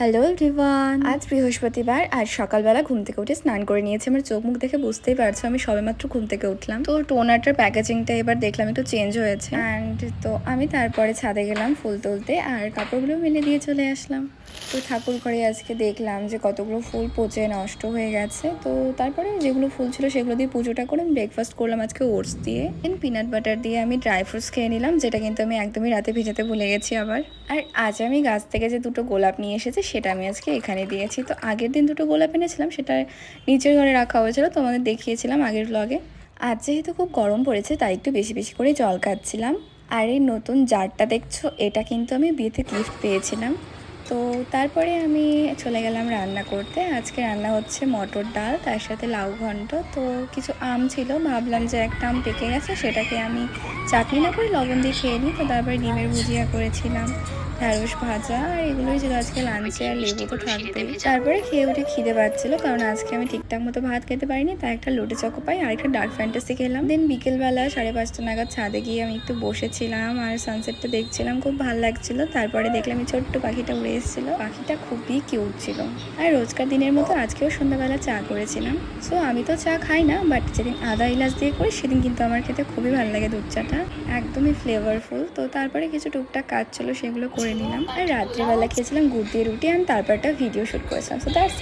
Hello everyone, আজ বৃহস্পতিবার। আজ সকালবেলা ঘুম থেকে উঠে স্নান করে নিয়েছি। আমার চোখ মুখ দেখে বুঝতেই পারছো আমি সবেমাত্র ঘুম থেকে উঠলাম। তো টোনারটার প্যাকেজিংটা এবার দেখলাম একটু চেঞ্জ হয়েছে, অ্যান্ড তো আমি তারপরে ছাদে গেলাম ফুল তুলতে আর কাপড়গুলো মেলে দিয়ে চলে আসলাম। তো ঠাকুর ঘরে আজকে দেখলাম যে কতগুলো ফুল পচে নষ্ট হয়ে গেছে। তো তারপরে যেগুলো ফুল ছিল সেগুলো দিয়ে পুজোটা করে আমি ব্রেকফাস্ট করলাম আজকে ওটস দিয়ে, দেন পিনাট বাটার দিয়ে আমি ড্রাই ফ্রুটস খেয়ে নিলাম, যেটা কিন্তু আমি একদমই রাতে ভেজাতে ভুলে গেছি আবার। আর আজ আমি গাছ থেকে যে দুটো গোলাপ নিয়ে এসেছি সেটা আমি আজকে এখানে দিয়েছি। তো আগের দিন দুটো গোলাপ এনেছিলাম, সেটা নিচের ঘরে রাখা হয়েছিল, তোমাদের দেখিয়েছিলাম আগের ব্লগে। আজ যেহেতু খুব গরম পড়েছে তাই একটু বেশি বেশি করে জল খাচ্ছিলাম। আর এই নতুন জারটা দেখছো, এটা কিন্তু আমি বিয়েতে গিফট পেয়েছিলাম। তো তারপরে আমি চলে গেলাম রান্না করতে। আজকে রান্না হচ্ছে মটর ডাল, তার সাথে লাউ ঘন্ট। তো কিছু আম ছিল, ভাবলাম যে একটা আম পেকে গেছে, সেটাকে আমি চাটনি না করে লবণ দিয়ে খেয়ে নিই। তো তারপরে ডিমের ভুজিয়া করেছিলাম, ঢ্যাঁড়স ভাজা, আর এগুলোই ছিল আজকে লাঞ্চে। আর লেবু তো থাকবেই। তারপরে খেয়ে উঠে খিদে পাচ্ছিল, কারণ আজকে আমি ঠিকঠাক মতো ভাত খেতে পারিনি, তাই একটা লোটে চকো পাই আর একটা ডার্ক ফ্যান্টাসি খেলাম। দেন বিকেলবেলা 5:30 নাগাদ ছাদে গিয়ে আমি একটু বসেছিলাম আর সানসেটটা দেখছিলাম, খুব ভালো লাগছিল। তারপরে দেখলাম এই ছোট্ট পাখিটা উড়ে এসেছিল, পাখিটা খুবই কিউট ছিল। আর রোজকার দিনের মতো আজকেও সন্ধ্যাবেলা চা করেছিলাম। সো আমি তো চা খাই না, বাট যেদিন আদা ইলাচ দিয়ে করি সেদিন কিন্তু আমার খেতে খুবই ভালো লাগে দুধ চাটা, একদমই ফ্লেভারফুল। তো তারপরে কিছু টুকটাক কাজ ছিল, সেগুলো করে নিলাম। আর রাত্রিবেলা খেয়েছিলাম গুড় দিয়ে রুটি, আর তারপর একটা ভিডিও শ্যুট করেছিলাম। So that's